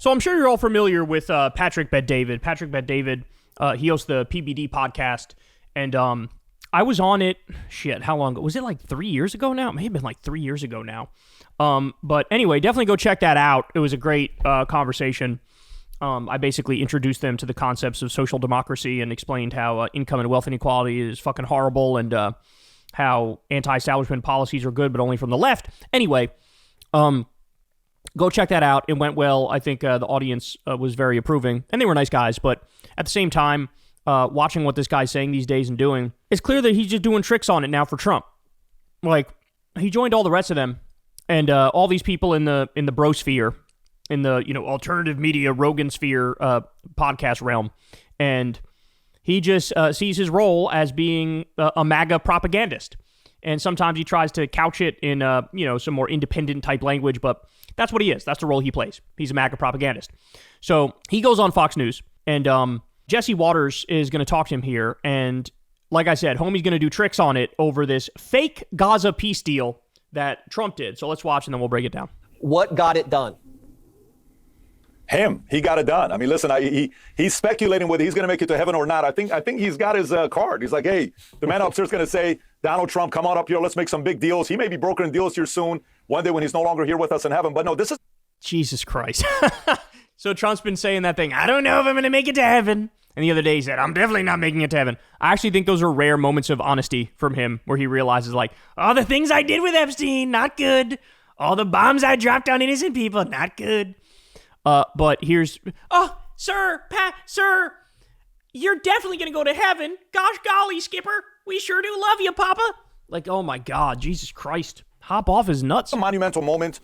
So I'm sure you're all familiar with Patrick Bet-David. Patrick Bet-David, he hosts the PBD podcast, and I was on it, how long ago? Was it like 3 years ago now? It may have been like 3 years ago now. But anyway, definitely go check that out. It was a great conversation. I basically introduced them to the concepts of social democracy and explained how income and wealth inequality is fucking horrible, and how anti-establishment policies are good, but only from the left. Anyway, go check that out. It went well. I think the audience was very approving, and they were nice guys. But at the same time, watching what this guy's saying these days and doing, it's clear that he's just doing tricks on it now for Trump. Like, he joined all the rest of them, and all these people in the brosphere, in the alternative media Rogan sphere podcast realm, and he just sees his role as being a MAGA propagandist. And sometimes he tries to couch it in some more independent type language, but that's what he is. That's the role he plays. He's a MAGA propagandist. So he goes on Fox News, and Jesse Waters is going to talk to him here. And like I said, homie's going to do tricks on it over this fake Gaza peace deal that Trump did. So let's watch, and then we'll break it down. What got it done? Him. He got it done. I mean, listen, he's speculating whether he's going to make it to heaven or not. I think he's got his card. He's like, hey, the man upstairs is going to say, Donald Trump, come on up here. Let's make some big deals. He may be brokering deals here soon, one day when he's no longer here with us in heaven. But no, this is... Jesus Christ. So Trump's been saying that thing, I don't know if I'm going to make it to heaven. And the other day he said, I'm definitely not making it to heaven. I actually think those are rare moments of honesty from him, where he realizes, like, all the things I did with Epstein, not good. All the bombs I dropped on innocent people, not good. But here's, sir, you're definitely going to go to heaven. Gosh golly, Skipper. We sure do love you, Papa. Like, oh my God, Jesus Christ. Hop off his nuts. A monumental moment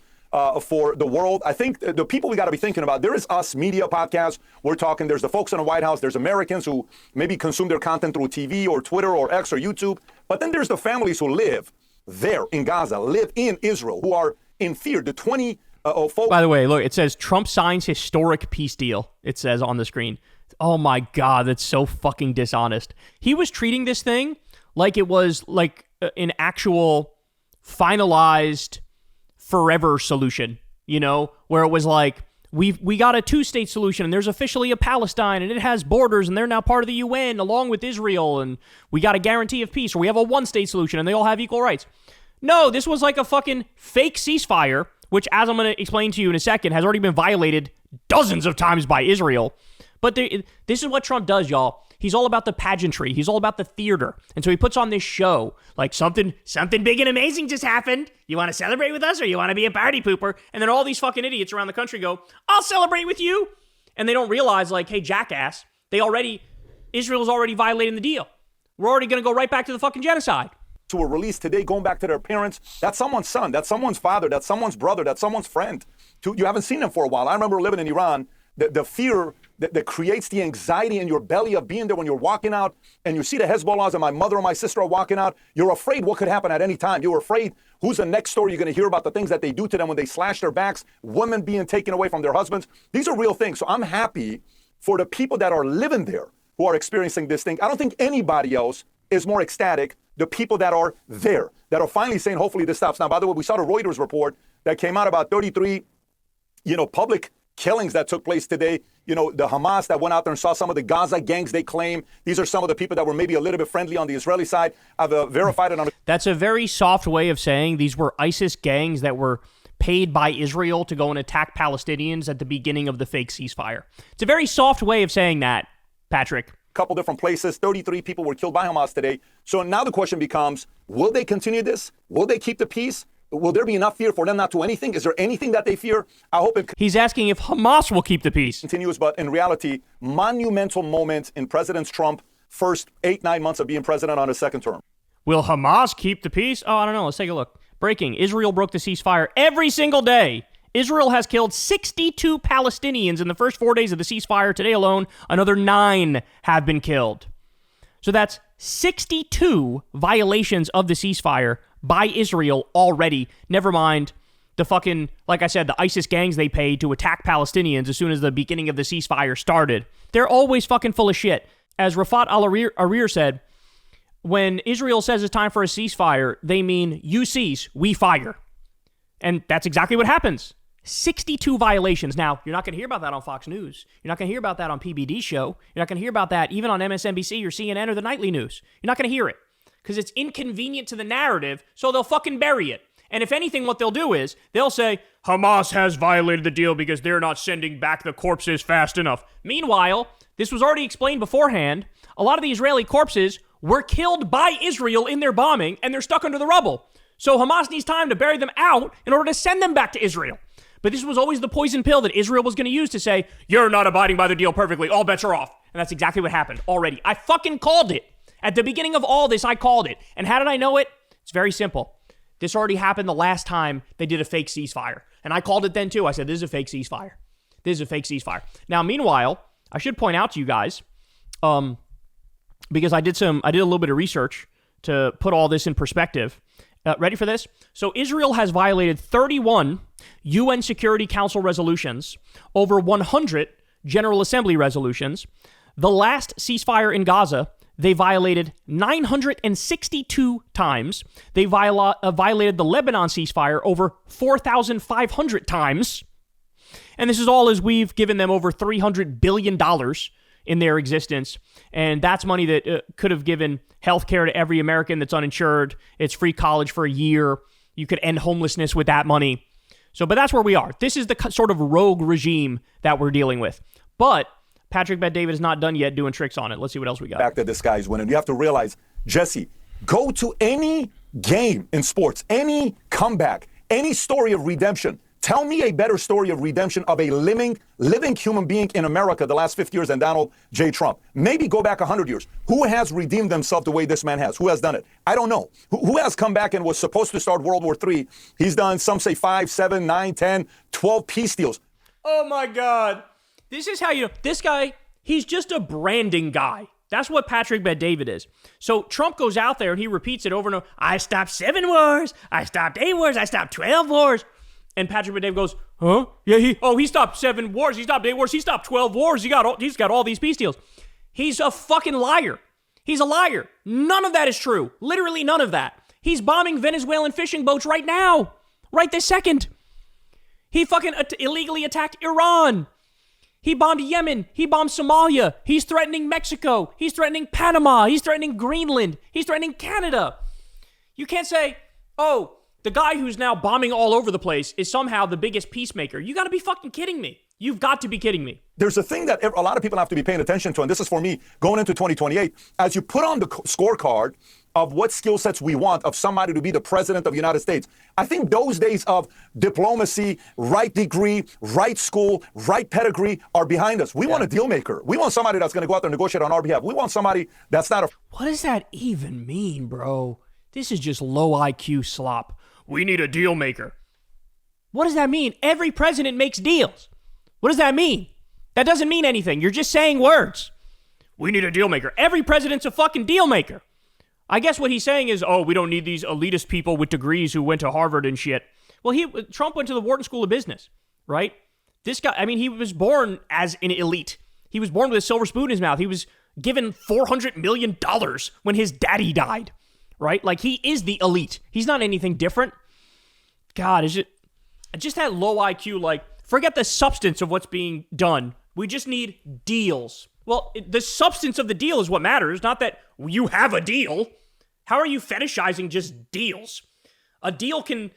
for the world. I think the people we got to be thinking about, there is us media podcasts. We're talking, there's the folks in the White House. There's Americans who maybe consume their content through TV or Twitter or X or YouTube. But then there's the families who live there in Gaza, live in Israel, who are in fear. The 20... By the way, look, it says Trump signs historic peace deal. It says on the screen. Oh my God, that's so fucking dishonest. He was treating this thing like it was like an actual finalized forever solution, where it was like, we got a 2-state solution, and there's officially a Palestine, and it has borders, and they're now part of the UN along with Israel, and we got a guarantee of peace, or we have a 1-state solution, and they all have equal rights. No, this was like a fucking fake ceasefire, which, as I'm going to explain to you in a second, has already been violated dozens of times by Israel. But this is what Trump does, y'all. He's all about the pageantry. He's all about the theater. And so he puts on this show, like something big and amazing just happened. You want to celebrate with us, or you want to be a party pooper? And then all these fucking idiots around the country go, I'll celebrate with you. And they don't realize, like, hey, jackass, Israel's already violating the deal. We're already going to go right back to the fucking genocide. To a release today, going back to their parents, that's someone's son, that's someone's father, that's someone's brother, that's someone's friend. You haven't seen them for a while. I remember living in Iran, the fear that creates the anxiety in your belly of being there when you're walking out and you see the Hezbollahs and my mother and my sister are walking out. You're afraid what could happen at any time. You're afraid who's the next story you're going to hear about, the things that they do to them when they slash their backs, women being taken away from their husbands. These are real things. So I'm happy for the people that are living there who are experiencing this thing. I don't think anybody else is more ecstatic. The people that are there, that are finally saying, hopefully this stops. Now, by the way, we saw the Reuters report that came out about 33, public killings that took place today. The Hamas that went out there and saw some of the Gaza gangs they claim. These are some of the people that were maybe a little bit friendly on the Israeli side. I've verified it on... That's a very soft way of saying these were ISIS gangs that were paid by Israel to go and attack Palestinians at the beginning of the fake ceasefire. It's a very soft way of saying that, Patrick. Couple different places. 33 people were killed by Hamas today. So now the question becomes, will they continue this? Will they keep the peace? Will there be enough fear for them not to do anything? Is there anything that they fear? I hope it... He's asking if Hamas will keep the peace. ...continues, but in reality, monumental moment in President Trump's first 8-9 months of being president on his second term. Will Hamas keep the peace? Oh, I don't know. Let's take a look. Breaking. Israel broke the ceasefire every single day. Israel has killed 62 Palestinians in the first 4 days of the ceasefire. Today alone, another 9 have been killed. So that's 62 violations of the ceasefire by Israel already. Never mind the fucking, like I said, the ISIS gangs they paid to attack Palestinians as soon as the beginning of the ceasefire started. They're always fucking full of shit. As Rafat al-Arir said, when Israel says it's time for a ceasefire, they mean you cease, we fire. And that's exactly what happens. 62 violations. Now, you're not going to hear about that on Fox News. You're not going to hear about that on PBD show. You're not going to hear about that even on MSNBC or CNN or the nightly news. You're not going to hear it because it's inconvenient to the narrative, so they'll fucking bury it. And if anything, what they'll do is they'll say, Hamas has violated the deal because they're not sending back the corpses fast enough. Meanwhile, this was already explained beforehand. A lot of the Israeli corpses were killed by Israel in their bombing, and they're stuck under the rubble. So Hamas needs time to bury them out in order to send them back to Israel. But this was always the poison pill that Israel was going to use to say, you're not abiding by the deal perfectly. All bets are off. And that's exactly what happened already. I fucking called it. At the beginning of all this, I called it. And how did I know it? It's very simple. This already happened the last time they did a fake ceasefire. And I called it then too. I said, this is a fake ceasefire. This is a fake ceasefire. Now, meanwhile, I should point out to you guys, because I did a little bit of research to put all this in perspective. Ready for this? So Israel has violated 31 UN Security Council resolutions, over 100 General Assembly resolutions. The last ceasefire in Gaza, they violated 962 times. They violated the Lebanon ceasefire over 4,500 times. And this is all as we've given them over $300 billion in their existence. And that's money that could have given health care to every American that's uninsured. It's free college for a year. You could end homelessness with that money. But that's where we are. This is the sort of rogue regime that we're dealing with. But Patrick Bet-David is not done yet doing tricks on it. Let's see what else we got. Back that this guy is winning. You have to realize, Jesse, go to any game in sports, any comeback, any story of redemption. Tell me a better story of redemption of a living human being in America the last 50 years than Donald J. Trump. Maybe go back 100 years. Who has redeemed themselves the way this man has? Who has done it? I don't know. Who has come back and was supposed to start World War III? He's done, some say 5, 7, 9, 10, 12 peace deals. Oh my God. This is how this guy, he's just a branding guy. That's what Patrick Bet-David is. So Trump goes out there and he repeats it over and over. I stopped 7 wars. I stopped 8 wars. I stopped 12 wars. And Patrick Bet-David goes, huh? Yeah, he stopped 7 wars. He stopped 8 wars. He stopped 12 wars. He's got all these peace deals. He's a fucking liar. He's a liar. None of that is true. Literally none of that. He's bombing Venezuelan fishing boats right now. Right this second. He fucking illegally attacked Iran. He bombed Yemen. He bombed Somalia. He's threatening Mexico. He's threatening Panama. He's threatening Greenland. He's threatening Canada. You can't say, oh, the guy who's now bombing all over the place is somehow the biggest peacemaker. You got to be fucking kidding me. You've got to be kidding me. There's a thing that a lot of people have to be paying attention to, and this is for me going into 2028. As you put on the scorecard of what skill sets we want of somebody to be the president of the United States, I think those days of diplomacy, right degree, right school, right pedigree are behind us. We want a deal maker. We want somebody that's going to go out there and negotiate on our behalf. We want somebody that's not a... What does that even mean, bro? This is just low IQ slop. We need a deal maker. What does that mean? Every president makes deals. What does that mean? That doesn't mean anything. You're just saying words. We need a deal maker. Every president's a fucking deal maker. I guess what he's saying is, oh, we don't need these elitist people with degrees who went to Harvard and shit. Well, Trump went to the Wharton School of Business, right? This guy, I mean, he was born as an elite. He was born with a silver spoon in his mouth. He was given $400 million when his daddy died, right? Like, he is the elite. He's not anything different. God, is it just that low IQ, like, forget the substance of what's being done. We just need deals. Well, the substance of the deal is what matters, not that you have a deal. How are you fetishizing just deals? A deal can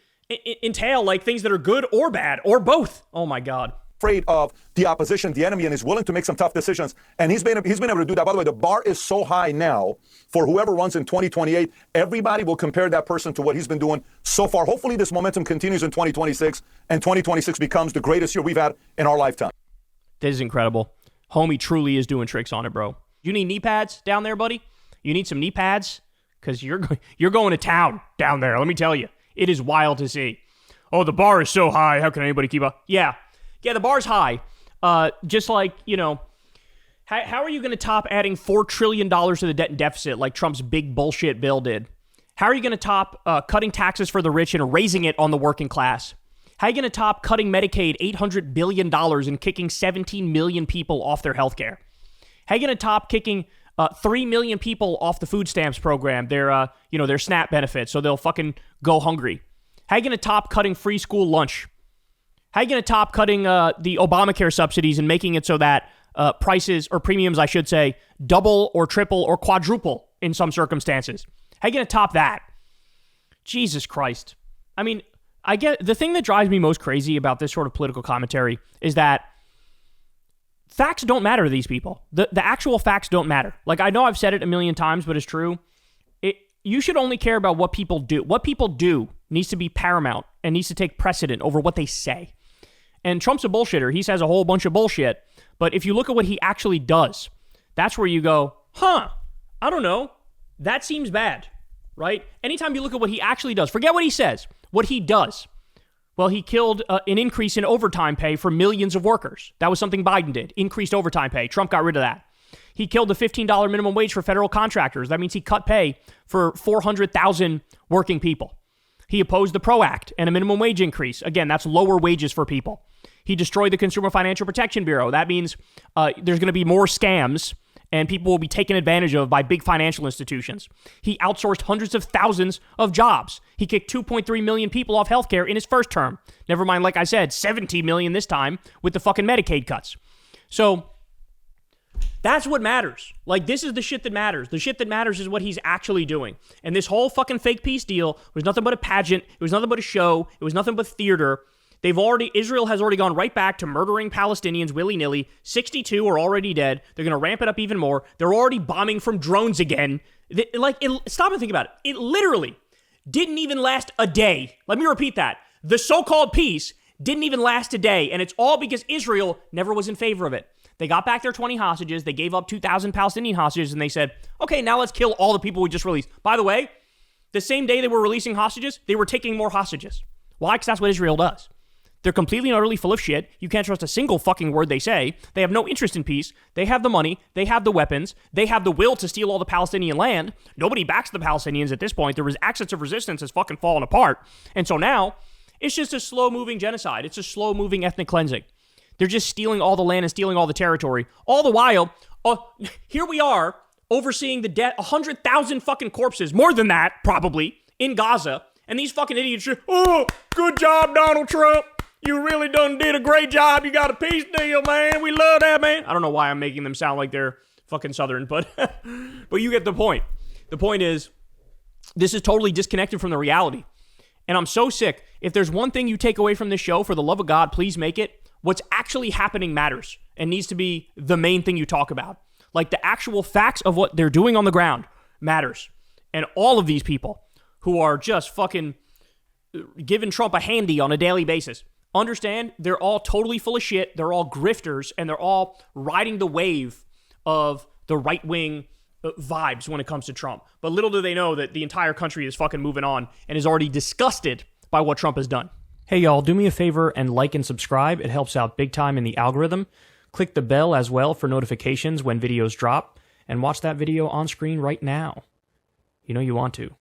entail like things that are good or bad or both. Oh my God. Afraid of the opposition, the enemy, and is willing to make some tough decisions. And he's been able to do that. By the way, the bar is so high now for whoever runs in 2028. Everybody will compare that person to what he's been doing so far. Hopefully this momentum continues in 2026 and 2026 becomes the greatest year we've had in our lifetime. This is incredible. Homie truly is doing tricks on it, bro. You need knee pads down there, buddy? You need some knee pads? Because you're going to town down there, let me tell you. It is wild to see. Oh, the bar is so high. How can anybody keep up? Yeah, the bar's high. Just like, how are you going to top adding $4 trillion to the debt and deficit like Trump's big bullshit bill did? How are you going to top cutting taxes for the rich and raising it on the working class? How are you going to top cutting Medicaid $800 billion and kicking 17 million people off their health care? How are you going to top kicking 3 million people off the food stamps program, their SNAP benefits, so they'll fucking go hungry? How are you going to top cutting free school lunch? How are you going to top cutting the Obamacare subsidies and making it so that prices, or premiums, I should say, double or triple or quadruple in some circumstances? How are you going to top that? Jesus Christ. I mean, I get the thing that drives me most crazy about this sort of political commentary is that facts don't matter to these people. The actual facts don't matter. Like, I know I've said it a million times, but it's true. You should only care about what people do. What people do needs to be paramount and needs to take precedent over what they say. And Trump's a bullshitter. He says a whole bunch of bullshit. But if you look at what he actually does, that's where you go, I don't know. That seems bad, right? Anytime you look at what he actually does, forget what he says, what he does. Well, he killed an increase in overtime pay for millions of workers. That was something Biden did. Increased overtime pay. Trump got rid of that. He killed the $15 minimum wage for federal contractors. That means he cut pay for 400,000 working people. He opposed the PRO Act and a minimum wage increase. Again, that's lower wages for people. He destroyed the Consumer Financial Protection Bureau. That means there's going to be more scams and people will be taken advantage of by big financial institutions. He outsourced hundreds of thousands of jobs. He kicked 2.3 million people off healthcare in his first term. Never mind, like I said, 70 million this time with the fucking Medicaid cuts. So that's what matters. Like, this is the shit that matters. The shit that matters is what he's actually doing. And this whole fucking fake peace deal was nothing but a pageant. It was nothing but a show. It was nothing but theater. Israel has already gone right back to murdering Palestinians willy-nilly. 62 are already dead. They're going to ramp it up even more. They're already bombing from drones again. Stop and think about it. It literally didn't even last a day. Let me repeat that. The so-called peace didn't even last a day, and it's all because Israel never was in favor of it. They got back their 20 hostages. They gave up 2,000 Palestinian hostages, and they said, okay, now let's kill all the people we just released. By the way, the same day they were releasing hostages, they were taking more hostages. Why? Because that's what Israel does. They're completely and utterly full of shit. You can't trust a single fucking word they say. They have no interest in peace. They have the money. They have the weapons. They have the will to steal all the Palestinian land. Nobody backs the Palestinians at this point. The axis of resistance has fucking fallen apart. And so now, it's just a slow-moving genocide. It's a slow-moving ethnic cleansing. They're just stealing all the land and stealing all the territory. All the while, here we are overseeing the death, 100,000 fucking corpses, more than that, probably, in Gaza. And these fucking idiots are, good job, Donald Trump. You really did a great job. You got a peace deal, man. We love that, man. I don't know why I'm making them sound like they're fucking Southern, but but you get the point. The point is, this is totally disconnected from the reality. And I'm so sick. If there's one thing you take away from this show, for the love of God, please make it. What's actually happening matters and needs to be the main thing you talk about. Like, the actual facts of what they're doing on the ground matters. And all of these people who are just fucking giving Trump a handy on a daily basis, understand they're all totally full of shit. They're all grifters, and they're all riding the wave of the right-wing vibes when it comes to Trump. But little do they know that the entire country is fucking moving on and is already disgusted by what Trump has done. Hey, y'all, do me a favor and like and subscribe. It helps out big time in the algorithm. Click the bell as well for notifications when videos drop, and watch that video on screen right now. You know you want to.